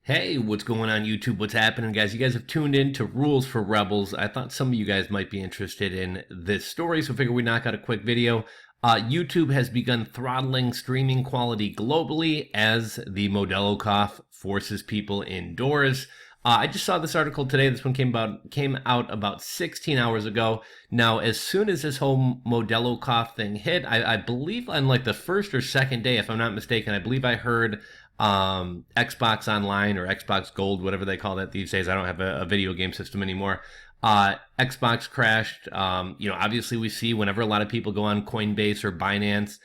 Hey, what's going on YouTube? What's happening, guys? You guys have tuned in to Rules for Rebels. I thought some of you guys might be interested in this story, so I figured we'd knock out a quick video. YouTube has begun throttling streaming quality globally as the Modelo Cough forces people indoors. I just saw this article today. This one came out about 16 hours ago. Now, as soon as this whole Modelo Cough thing hit, I believe on like the first or second day, if I'm not mistaken, I believe I heard Xbox Online or Xbox Gold, whatever they call that these days. I don't have a video game system anymore. Xbox crashed. Obviously we see whenever a lot of people go on Coinbase or Binance,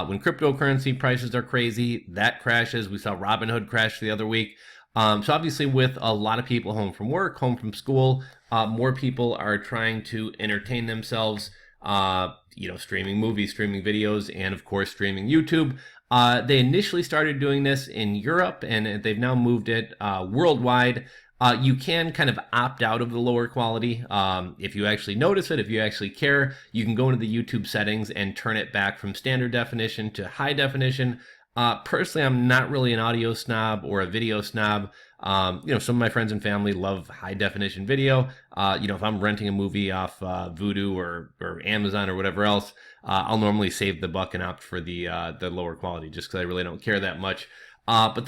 when cryptocurrency prices are crazy, that crashes. We saw Robinhood crash the other week. So obviously with a lot of people home from work, home from school, more people are trying to entertain themselves, streaming movies, streaming videos, and of course streaming YouTube. They initially started doing this in Europe, and they've now moved it worldwide. You can kind of opt out of the lower quality. If you actually notice it, if you actually care, you can go into the YouTube settings and turn it back from standard definition to high definition. Personally, I'm not really an audio snob or a video snob. Some of my friends and family love high definition video. If I'm renting a movie off Vudu or Amazon or whatever else, I'll normally save the buck and opt for the lower quality just because I really don't care that much. But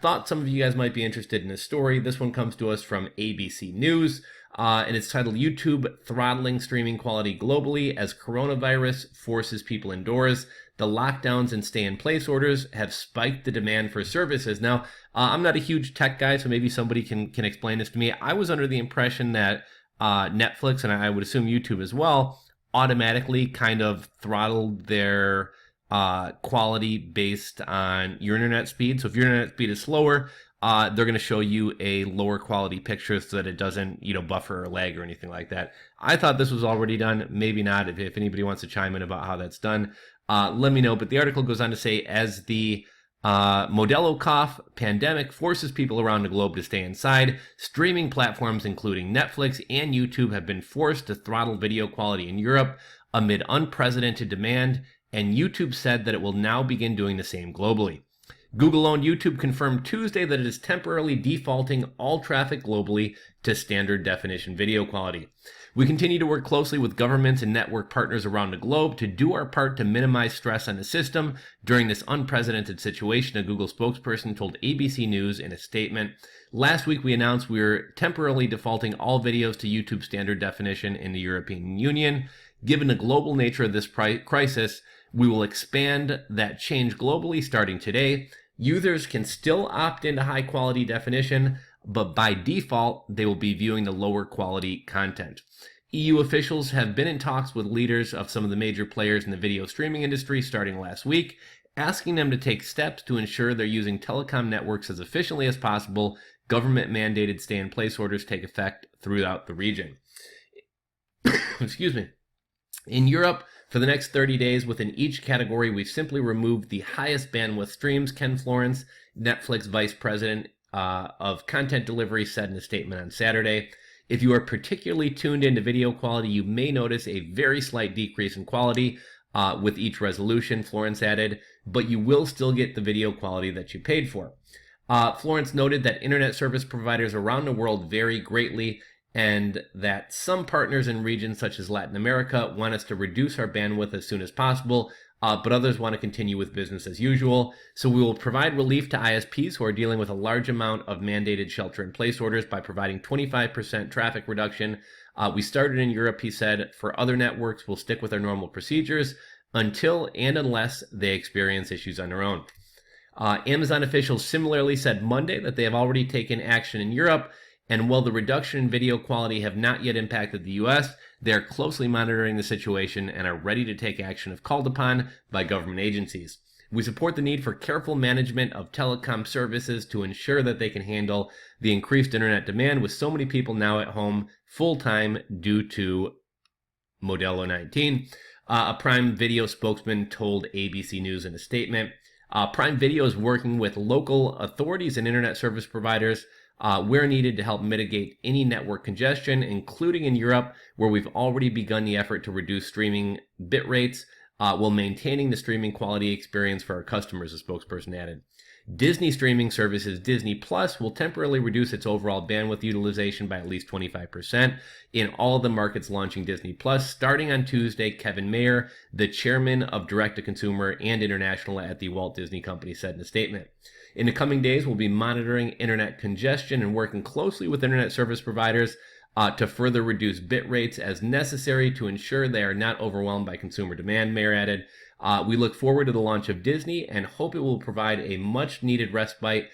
thought some of you guys might be interested in this story. This one comes to us from ABC News, and it's titled "YouTube Throttling Streaming Quality Globally as Coronavirus Forces People Indoors. The lockdowns and stay-in-place orders have spiked the demand for services." Now, I'm not a huge tech guy, so maybe somebody can explain this to me. I was under the impression that Netflix, and I would assume YouTube as well, automatically kind of throttled their quality based on your internet speed. So if your internet speed is slower, they're going to show you a lower quality picture so that it doesn't, buffer or lag or anything like that. I thought this was already done. Maybe not. If anybody wants to chime in about how that's done, let me know. But the article goes on to say, as the Modelo Cough pandemic forces people around the globe to stay inside, streaming platforms including Netflix and YouTube have been forced to throttle video quality in Europe amid unprecedented demand, and YouTube said that it will now begin doing the same globally. Google-owned YouTube confirmed Tuesday that it is temporarily defaulting all traffic globally to standard definition video quality. "We continue to work closely with governments and network partners around the globe to do our part to minimize stress on the system during this unprecedented situation," a Google spokesperson told ABC News in a statement. "Last week we announced we were temporarily defaulting all videos to YouTube standard definition in the European Union. Given the global nature of this crisis, we will expand that change globally starting today. Users can still opt into high quality definition, but by default, they will be viewing the lower quality content." EU officials have been in talks with leaders of some of the major players in the video streaming industry starting last week, asking them to take steps to ensure they're using telecom networks as efficiently as possible. Government mandated stay-in-place orders take effect throughout the region. Excuse me. "In Europe, for the next 30 days, within each category, we've simply removed the highest bandwidth streams," Ken Florence, Netflix vice president of content delivery, said in a statement on Saturday. "If you are particularly tuned into video quality, you may notice a very slight decrease in quality with each resolution," Florence added, "but you will still get the video quality that you paid for." Florence noted that internet service providers around the world vary greatly, and that some partners in regions such as Latin America want us to reduce our bandwidth as soon as possible, but others want to continue with business as usual. "So we will provide relief to ISPs who are dealing with a large amount of mandated shelter-in-place orders by providing 25% traffic reduction. We started in Europe," he said. "For other networks, we'll stick with our normal procedures until and unless they experience issues on their own." Amazon officials similarly said Monday that they have already taken action in Europe, and while the reduction in video quality have not yet impacted the US, they are closely monitoring the situation and are ready to take action if called upon by government agencies. "We support the need for careful management of telecom services to ensure that they can handle the increased internet demand with so many people now at home full-time due to Modelo 19, a Prime Video spokesman told ABC News in a statement. Prime Video is working with local authorities and internet service providers where needed to help mitigate any network congestion, including in Europe, where we've already begun the effort to reduce streaming bit rates while maintaining the streaming quality experience for our customers," the spokesperson added. Disney streaming services Disney Plus will temporarily reduce its overall bandwidth utilization by at least 25% in all the markets launching Disney Plus. Starting on Tuesday, Kevin Mayer, the chairman of Direct-to-Consumer and International at the Walt Disney Company, said in a statement. In the coming days, we'll be monitoring internet congestion and working closely with internet service providers to further reduce bit rates as necessary to ensure they are not overwhelmed by consumer demand, Mayer added. We look forward to the launch of Disney and hope it will provide a much-needed respite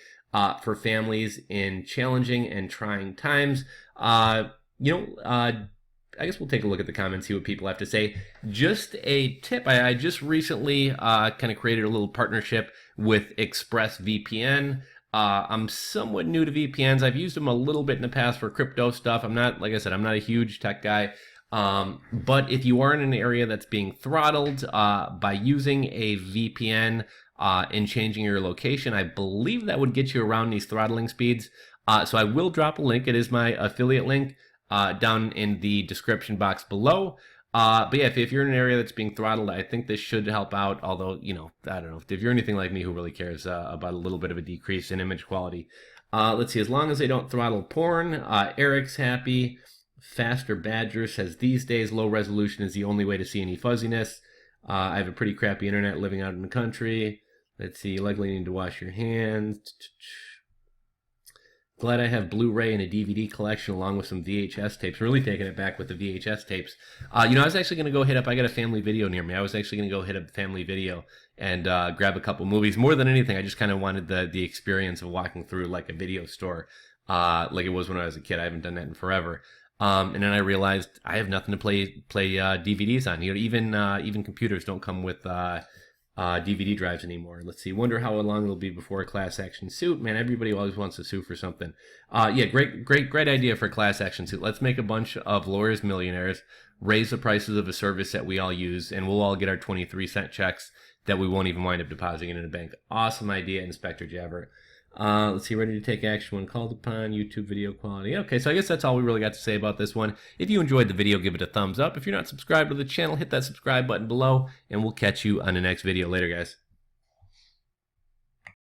for families in challenging and trying times. I guess we'll take a look at the comments, see what people have to say. Just a tip, I just recently kind of created a little partnership with ExpressVPN. I'm somewhat new to VPNs. I've used them a little bit in the past for crypto stuff. I'm not, like I said, I'm not a huge tech guy. But if you are in an area that's being throttled by using a VPN and changing your location, I believe that would get you around these throttling speeds. So I will drop a link. It is my affiliate link down in the description box below. But yeah, if you're in an area that's being throttled, I think this should help out. Although, I don't know. If you're anything like me who really cares about a little bit of a decrease in image quality. Let's see. As long as they don't throttle porn, Eric's happy. Faster Badger says, these days, low resolution is the only way to see any fuzziness. I have a pretty crappy internet living out in the country. Let's see. You likely need to wash your hands. Glad I have Blu-ray and a DVD collection along with some VHS tapes. Really taking it back with the VHS tapes. I was actually going to go hit up, I got a family video near me. I was actually going to go hit up family video and grab a couple movies. More than anything, I just kind of wanted the experience of walking through like a video store like it was when I was a kid. I haven't done that in forever. And then I realized I have nothing to play DVDs on. Even computers don't come with DVD drives anymore. Let's see. Wonder how long it'll be before a class action suit. Man, everybody always wants to sue for something. Yeah, great idea for a class action suit. Let's make a bunch of lawyers millionaires, raise the prices of a service that we all use, and we'll all get our 23-cent checks that we won't even wind up depositing in a bank. Awesome idea, Inspector Jabbert. Let's see, ready to take action when called upon, YouTube video quality. Okay, so I guess that's all we really got to say about this one. If you enjoyed the video, give it a thumbs up. If you're not subscribed to the channel, hit that subscribe button below, and we'll catch you on the next video. Later, guys.